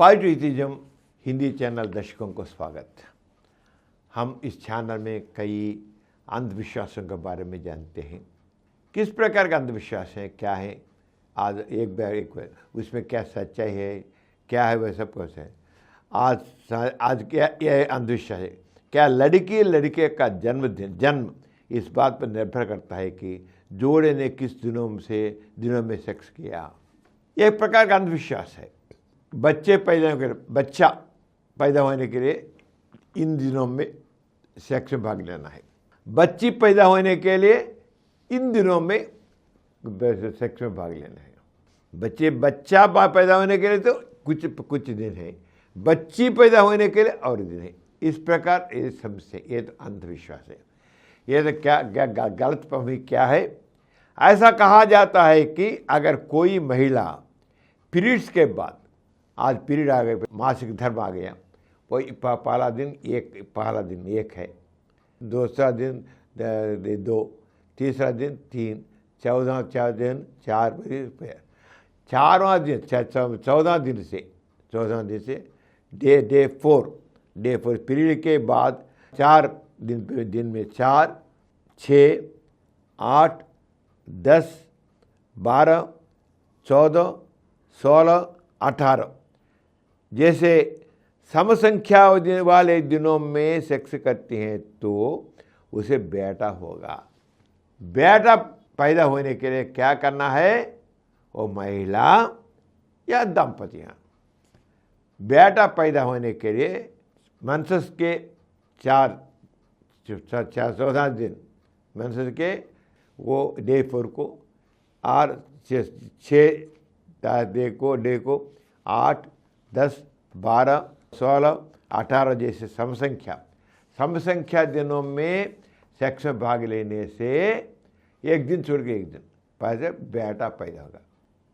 Positivism Hindi channel दर्शकों को स्वागत। हम इस चैनल में कई अंधविश्वासों के बारे में जानते हैं। किस प्रकार का अंधविश्वास है, क्या है, आज एक बार उसमें क्या सच्चाई है, क्या है, वह सब कुछ है। आज क्या यह अंधविश्वास है, क्या लड़की लड़के का जन्म इस बात पर निर्भर करता है कि जोड़े ने किस दिनों में सेक्स किया। यह एक प्रकार का अंधविश्वास है। बच्चा पैदा होने के लिए इन दिनों में सेक्स में भाग लेना है। बच्ची पैदा होने के लिए इन दिनों में सेक्स में भाग लेना है। बच्चा पैदा होने के लिए तो कुछ दिन है, बच्ची पैदा होने के लिए और दिन है। इस प्रकार ये समझे, ये तो अंधविश्वास है। ये तो क्या गलत फहमी क्या है। ऐसा कहा जाता है कि अगर कोई महिला पीरियड्स के बाद, आज पीरियड आ गए, मासिक धर्म आ गया, वही पहला दिन एक है, दूसरा दिन 2, तीसरा दिन 3, 14वां दिन 4, 14वां दिन से डे 4 पीरियड के बाद 4 दिन में 4, 6, 8, 10, 12, 14, 16, 18 जैसे समसंख्या वाले दिनों में सेक्स करती हैं तो उसे बेटा होगा। बेटा पैदा होने के लिए क्या करना है, वो महिला या दंपतियां बेटा पैदा होने के लिए मेंसेस के 14 दिन मेंसेस के वो डे 4 को और 6 डे को 8, 10, 12, 16, 18 जैसे समसंख्या दिनों में सेक्स में भाग लेने से एक दिन छोड़ के एक दिन बेटा पैदा होगा,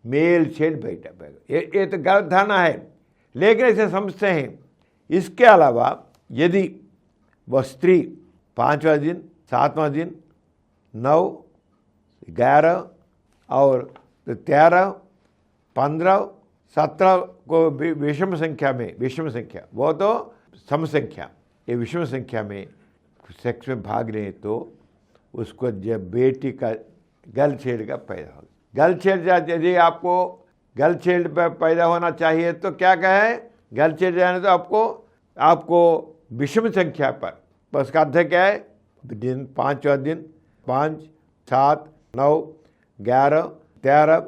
मेल चाइल्ड बेटा पैदा। ये तो गलत धारणा है, लेकिन ऐसे समझते हैं। इसके अलावा यदि वह स्त्री 5वां दिन, 7वां दिन, 9, 11 और 13, 15, 17 को विषम संख्या वो तो समसंख्या, ये विषम संख्या में सेक्स में भाग लें तो उसको जब बेटी का गर्ल चाइल्ड का पैदा होगा। गर्ल चाइल्ड यदि आपको गर्ल चाइल्ड पर पैदा होना चाहिए तो क्या कहे, गर्ल चाइल्ड जाने तो आपको विषम संख्या पर, उसका अर्थ क्या है, दिन 5वां दिन 5, 7, 9, 11, 13,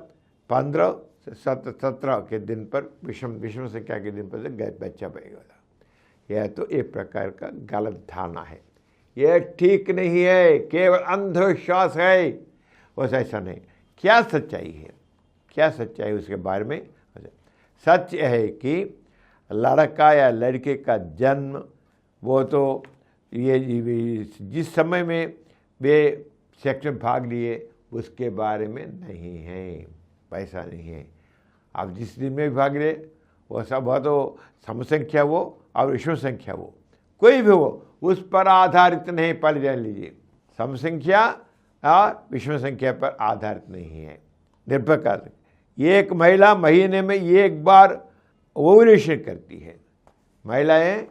15, 17 के दिन पर विषम संख्या के दिन पर बच्चा पैदा होगा। यह तो एक प्रकार का गलत धारणा है, यह ठीक नहीं है, केवल अंधविश्वास है। बस ऐसा नहीं। क्या सच्चाई उसके बारे में? सच है कि लड़का या लड़के का जन्म वो तो ये जिस समय में वे सेक्स में भाग लिए उसके बारे में नहीं है, पैसा नहीं है। आप जिस दिन में भाग ले वो सब हो तो समसंख्या वो और विषम संख्या वो कोई भी हो, उस पर आधारित नहीं। पढ़ जान लीजिए, समसंख्या और विषम संख्या पर आधारित नहीं है, निर्भर कर। एक महिला महीने में एक बार ओव्यूलेशन करती है। महिलाएं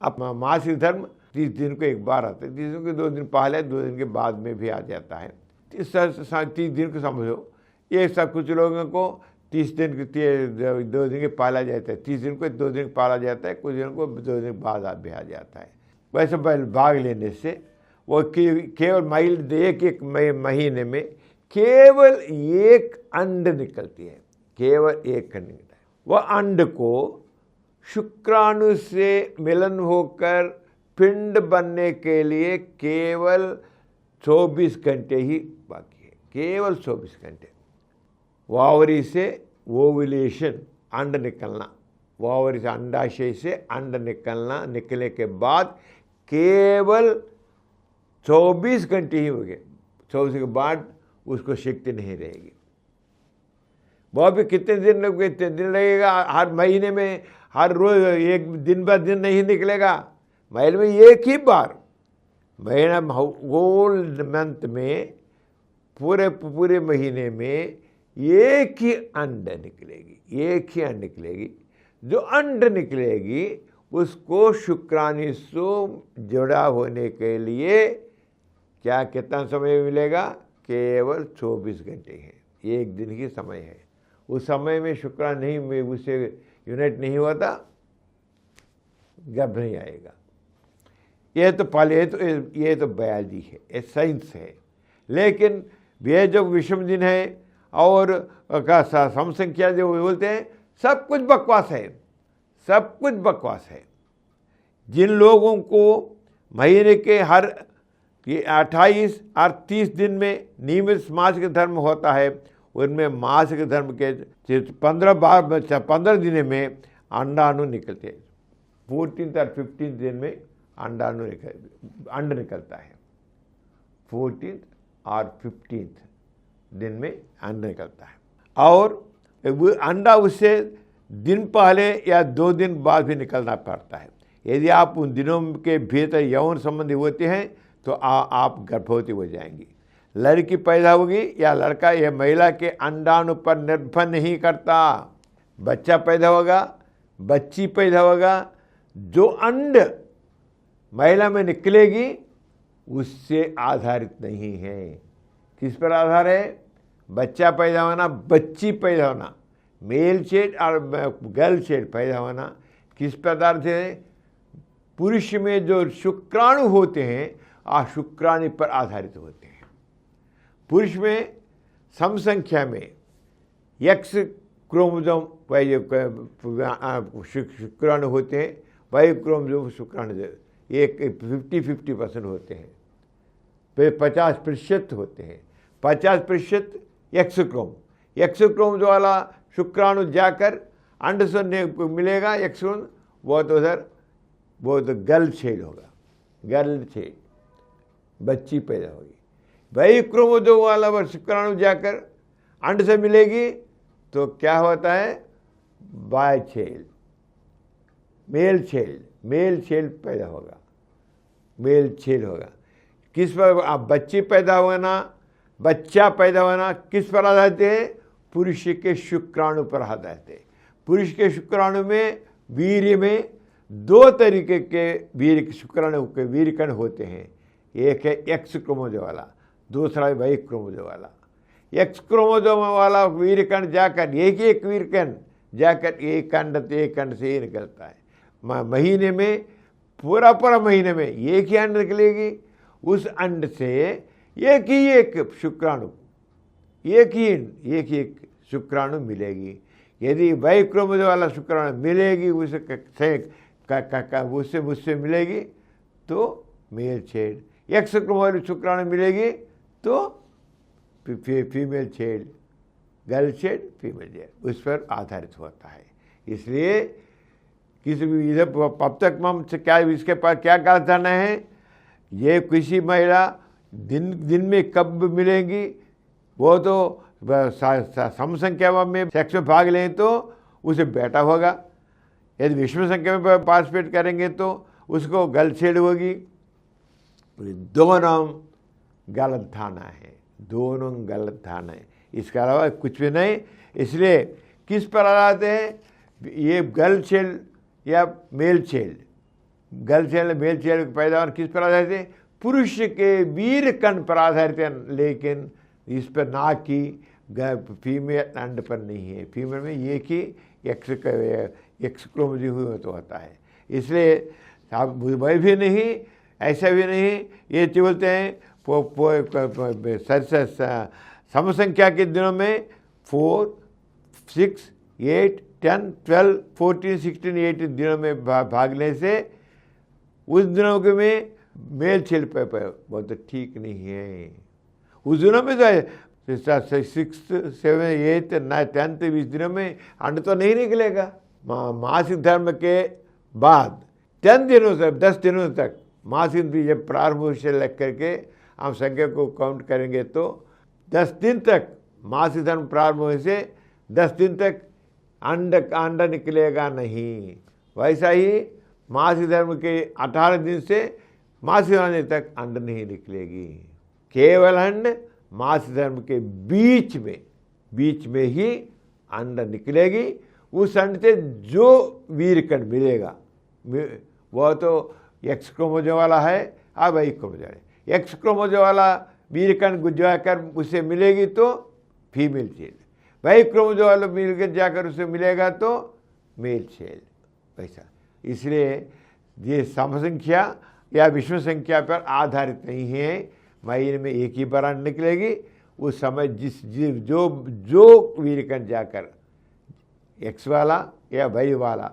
अपना मासिक धर्म 30 दिन को एक बार आता है, 30 दिन को 2 दिन पहले 2 दिन के बाद में भी आ जाता है। 30 दिन को समझो, ये सब कुछ लोगों को 30 दिन 2 दिन के पाला जाता है, 30 दिन को 2 दिन पाला जाता है, कुछ दिनों को 2 दिन बाद भी आ जाता है। वैसे भाग लेने से वो केवल एक महीने में केवल एक अंड निकलती है, केवल एक अंड निकलता है। वह अंड को शुक्राणु से मिलन होकर पिंड बनने के लिए केवल 24 घंटे ही बाकी है, केवल 24 घंटे। वावरी से ओव्यूलेशन, अंड निकलना, वावरी से अंडाशय से अंड निकलना, निकलने के बाद केवल 24 घंटे ही हो गए। 24 के बाद उसको शक्ति नहीं रहेगी। वह भी कितने दिन लगेगा, हर महीने में, हर रोज एक दिन ब दिन नहीं निकलेगा। महीने में एक ही बार, महीना होल मंथ में पूरे महीने में एक ही अंड निकलेगी, जो अंड निकलेगी उसको शुक्राणु से जुड़ा होने के लिए क्या कितना समय मिलेगा? केवल 24 घंटे है, एक दिन की समय है। उस समय में शुक्राणु नहीं में उससे यूनिट नहीं होता, गर्भ नहीं आएगा। ये तो पहले ये तो बायोलॉजी है, ये साइंस है। लेकिन ये जो विषम दिन है और का सम संख्या जो बोलते हैं, सब कुछ बकवास है, सब कुछ बकवास है। जिन लोगों को महीने के हर 28 और 30 दिन में नियमित मासिक धर्म होता है, उनमें मासिक धर्म के 15 दिन में अंडाणु निकलते हैं। 14th और 15th दिन में अंड निकलता है। 14th और 15th दिन में अंड निकलता है और वो अंडा उससे दिन पहले या 2 दिन बाद भी निकलना पड़ता है। यदि आप उन दिनों के भीतर यौन संबंधी होते हैं तो आप गर्भवती हो जाएंगी। लड़की पैदा होगी या लड़का, यह महिला के अंडाणु पर निर्भर नहीं करता। बच्चा पैदा होगा, बच्ची पैदा होगा, जो अंड महिला में निकलेगी उससे आधारित नहीं है। किस पर आधार है? बच्चा पैदा होना, बच्ची पैदा होना, मेल चाइल्ड और गर्ल चाइल्ड पैदा होना किस पर आधारित है? पुरुष में जो शुक्राणु होते हैं शुक्राणु पर आधारित होते हैं। पुरुष में सम संख्या में एक्स क्रोमोसोम शुक्राणु होते हैं, वाई क्रोमोसोम शुक्राणु एक 50-50% होते हैं, 50% होते हैं। 50% एक्स क्रोम जो वाला शुक्राणु जाकर अंड से मिलेगा एक्स क्रोम, वो तो गर्ल चाइल्ड होगा, गर्ल चाइल्ड बच्ची पैदा होगी। वही क्रोमोसोम वाला शुक्राणु जाकर अंड से मिलेगी तो क्या होता है? बॉय चाइल्ड, मेल चाइल्ड पैदा होगा, मेल चाइल्ड होगा। किस पर? आप बच्ची पैदा होना, बच्चा पैदा होना किस पर आधारित है? पुरुष के शुक्राणु पर आधारित है। पुरुष के शुक्राणु में वीर्य में 2 तरीके के वीर्य शुक्राणु के वीर्यकण होते हैं। एक है एक्स क्रोमोसोम वाला, दूसरा है वाई क्रोमोसोम वाला। एक्स क्रोमोसोम वाला वीर्यकण जाकर एक वीर्यकण जाकर एक अंड से निकलता है। महीने में पूरा महीने में एक ही अंड निकलेगी। उस अंड से एक शुक्राणु एक शुक्राणु मिलेगी। यदि वाई क्रोमोसोम वाला शुक्राणु मिलेगी उससे मिलेगी तो मेल चाइल्ड, एक्स क्रोमोसोम शुक्राणु मिलेगी तो female child, girl child, female child, उस पर आधारित होता है। इसलिए किसी भी इधर अब तक हम क्या इसके पास क्या कहना है? ये किसी महिला दिन में कब मिलेंगी, वो तो सम संख्या में सेक्स में भाग लें तो उसे बेटा होगा। यदि विषम संख्या में पार्टिसिपेट करेंगे तो उसको गर्ल चाइल्ड होगी। दोनों गलत धारणा है, दोनों गलत धारणा है, इसके अलावा कुछ भी नहीं। इसलिए किस पर आधारित है? ये गर्ल चाइल्ड या male child, girl child male child की पैदावार किस पर आधारित है? पुरुष के वीर्यकण पर आधारित है, लेकिन इस पर ना कि फीमेल अंड पर नहीं है। फीमेल में एक ही एक्स क्रोमोसोम तो होता है। इसलिए आप वही भी नहीं, ऐसा भी नहीं। ये बोलते हैं सम संख्या के दिनों में 4, 6, 8, 10, 12, 14, 16, 18 दिनों में भाग लेने से उस दिनों के में मेल चाइल्ड वो तो ठीक नहीं है। उस दिनों में तो 6th, 7th, 8th, 9th, 10th इस दिनों में अंड तो नहीं निकलेगा। मासिक धर्म के बाद 10 दिनों तक, 10 दिनों तक मासिक भी जब प्रारंभ से लग करके हम संख्या को काउंट करेंगे तो 10 दिन तक मासिक धर्म प्रारंभ होने से 10 दिन तक अंड निकलेगा नहीं। वैसा ही मासिक धर्म के 18 दिन से मासिक आने तक अंड नहीं निकलेगी। केवल अंड मासिक धर्म के बीच में ही अंड निकलेगी। उस अंड से जो वीरकण मिलेगा वह तो एक्स क्रोमोसोम वाला है और वाई क्रोमोसोम है। एक्स क्रोमोसोम वाला वीरकण जाकर उसे मिलेगी तो फीमेल सेल, वाई क्रोमोसोम वाला वीरकण जाकर उसे मिलेगा तो मेल सेल। वैसा इसलिए ये समसंख्या या विषम संख्या पर आधारित नहीं है। महीने में एक ही बार अंड निकलेगी, उस समय जो वीरकण जाकर एक्स वाला या वाई वाला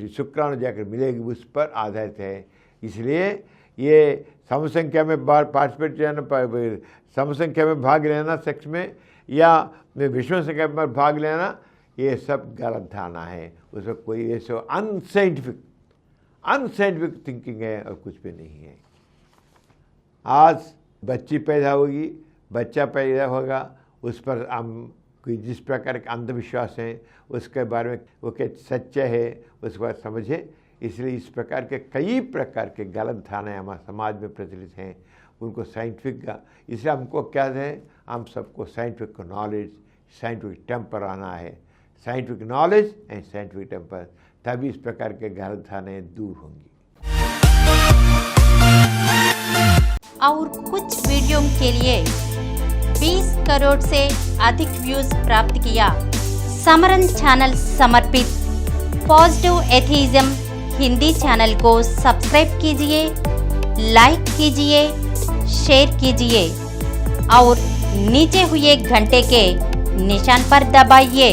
शुक्राणु जाकर मिलेगी उस पर आधारित है। इसलिए ये समसंख्या में पार्टिसिपेट समसंख्या में भाग लेना सेक्स में या विषम संख्या में भाग लेना, ये सब गलत धारणा है। उसमें कोई ऐसा अनसाइंटिफिक थिंकिंग है और कुछ भी नहीं है। आज बच्ची पैदा होगी, बच्चा पैदा होगा, उस पर हम कोई जिस प्रकार के अंधविश्वास हैं उसके बारे में वो क्या सच्चा है उसके बाद समझे। इसलिए इस प्रकार के कई प्रकार के गलत धारणाएं हमारे समाज में प्रचलित हैं, उनको साइंटिफिक का, इसलिए हमको क्या है, हम सबको साइंटिफिक नॉलेज, साइंटिफिक टेम्पर आना है। Scientific knowledge and scientific temper, तभी इस प्रकार के गलत धारणाएं दूर होंगी। और कुछ वीडियो के लिए 20 करोड़ से अधिक व्यूज प्राप्त किया। समरन चैनल समर्पित पॉजिटिव एथीज्म हिंदी चैनल को सब्सक्राइब कीजिए, लाइक कीजिए, शेयर कीजिए और नीचे हुए घंटे के निशान पर दबाइए।